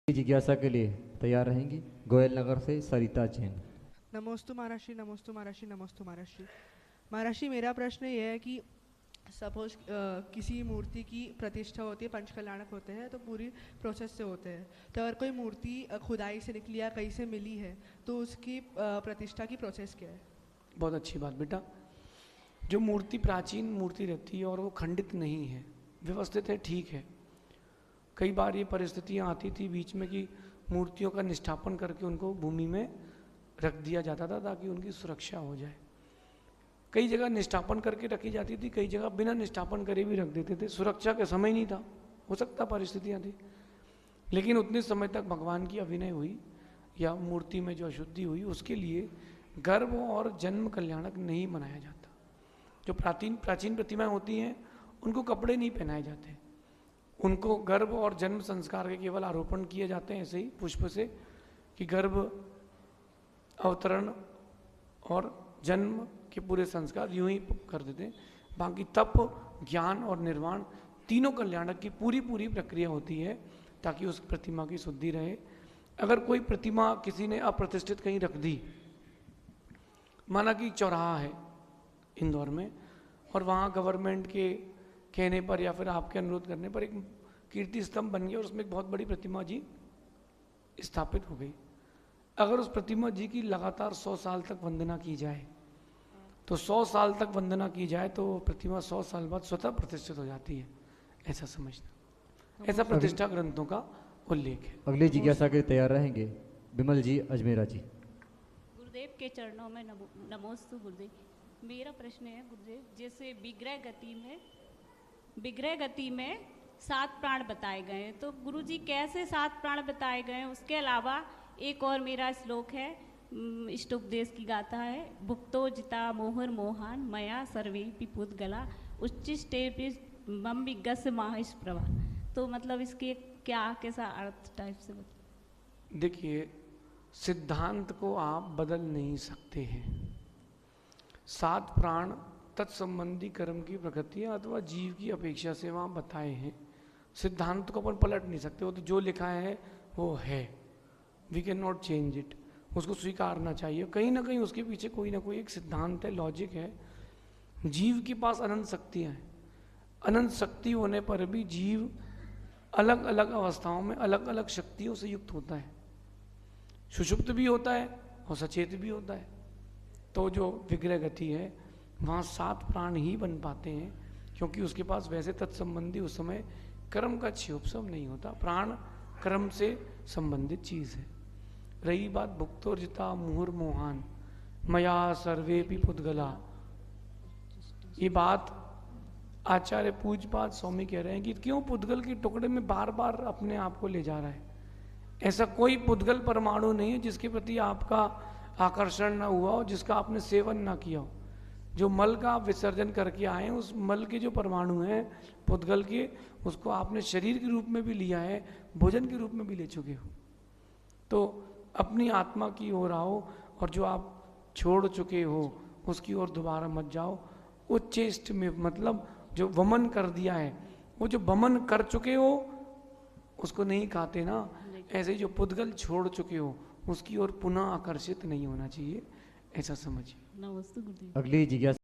जिज्ञासा के लिए तैयार रहेंगी। गोयल नगर से सरिता जैन। नमोस्तु महाराष्ट्री, नमोस्तु महाराष्ट्री, नमोस्तु महाराष्ट्री। महाराष्ट्री, मेरा प्रश्न ये है कि सपोज किसी मूर्ति की प्रतिष्ठा होती है, पंचकल्याणक होते हैं तो पूरी प्रोसेस से होते हैं। तो अगर कोई मूर्ति खुदाई से निकली या कहीं से मिली है तो उसकी प्रतिष्ठा की प्रोसेस क्या है? बहुत अच्छी बात बेटा। जो मूर्ति प्राचीन मूर्ति रहती है और वो खंडित नहीं है, व्यवस्थित है, ठीक है। कई बार ये परिस्थितियाँ आती थी बीच में कि मूर्तियों का निष्ठापन करके उनको भूमि में रख दिया जाता था ताकि उनकी सुरक्षा हो जाए। कई जगह निष्ठापन करके रखी जाती थी, कई जगह बिना निष्ठापन करे भी रख देते थे। सुरक्षा का समय नहीं था, हो सकता परिस्थितियाँ थी, लेकिन उतने समय तक भगवान की अभिनय हुई या मूर्ति में जो अशुद्धि हुई उसके लिए गर्भ और जन्म कल्याणक नहीं मनाया जाता। जो प्राचीन प्रतिमाएं होती हैं उनको कपड़े नहीं पहनाए जाते, उनको गर्भ और जन्म संस्कार के केवल आरोपण किए जाते हैं ऐसे ही पुष्प से कि गर्भ अवतरण और जन्म के पूरे संस्कार यूं ही कर देते हैं। बाकी तप, ज्ञान और निर्वाण तीनों कल्याणक की पूरी प्रक्रिया होती है ताकि उस प्रतिमा की शुद्धि रहे। अगर कोई प्रतिमा किसी ने अप्रतिष्ठित कहीं रख दी, माना कि चौराहा है इंदौर में और वहाँ गवर्नमेंट के कहने पर या फिर आपके अनुरोध करने पर एक कीर्ति स्तंभ बन गया और उसमें एक बहुत बड़ी प्रतिमा जी स्थापित हो गई। अगर उस प्रतिमा जी की लगातार 100 साल तक वंदना की जाए तो 100 साल तक वंदना की जाए तो प्रतिमा 100 साल बाद स्वतः प्रतिष्ठित हो जाती है, ऐसा समझना। ऐसा प्रतिष्ठा ग्रंथों का उल्लेख है। अगली जिज्ञासा के लिए तैयार रहेंगे। विमल जी अजमेरा जी। गुरुदेव के चरणों में नमोस्तु गुरुदेव। मेरा प्रश्न है गुरुदेव, जैसे विग्रह गति में 7 प्राण बताए गए हैं, तो गुरुजी कैसे 7 प्राण बताए गए हैं? उसके अलावा एक और मेरा श्लोक है, इष्टोपदेश की गाथा है, भुक्तो जिता मोहर मोहान मया सर्वे पिपुत गला उच्चिष्टे मम विगस माहिश प्रभा। तो मतलब इसके क्या कैसा अर्थ टाइप से बता? देखिए, सिद्धांत को आप बदल नहीं सकते हैं। 7 प्राण तत्संबंधी कर्म की प्रकृतियाँ अथवा जीव की अपेक्षा से वहाँ बताए हैं। सिद्धांत को अपन पलट नहीं सकते, वो तो जो लिखा है वो है, we can not change it. उसको स्वीकारना चाहिए। कहीं ना कहीं उसके पीछे कोई ना कोई एक सिद्धांत है, लॉजिक है। जीव के पास अनंत शक्तियाँ हैं। अनंत शक्ति होने पर भी जीव अलग अलग अवस्थाओं में अलग अलग शक्तियों से युक्त होता है। सुषुप्त भी होता है और सचेत भी होता है। तो जो विग्रह गति है वहाँ 7 प्राण ही बन पाते हैं, क्योंकि उसके पास वैसे तत्संबंधी उस समय कर्म का क्षयोपशम नहीं होता। प्राण कर्म से संबंधित चीज़ है। रही बात भुक्तोर्जिता मुहुर मोहान मया सर्वे पुद्गला, ये बात आचार्य पूज्यपाद स्वामी कह रहे हैं कि क्यों पुद्गल के टुकड़े में बार बार अपने आप को ले जा रहा है। ऐसा कोई पुद्गल परमाणु नहीं है जिसके प्रति आपका आकर्षण ना हुआ हो, जिसका आपने सेवन ना किया हो। जो मल का आप विसर्जन करके आए हैं, उस मल के जो परमाणु हैं पुद्गल के, उसको आपने शरीर के रूप में भी लिया है, भोजन के रूप में भी ले चुके हो। तो अपनी आत्मा की ओर आओ और जो आप छोड़ चुके हो उसकी ओर दोबारा मत जाओ। उच्चेष्ट में मतलब जो वमन कर दिया है, वो जो वमन कर चुके हो उसको नहीं खाते ना। ऐसे जो पुद्गल छोड़ चुके हो उसकी ओर पुनः आकर्षित नहीं होना चाहिए, ऐसा समझिए। नमस्ते गुरुदेव। अगली जिज्ञासा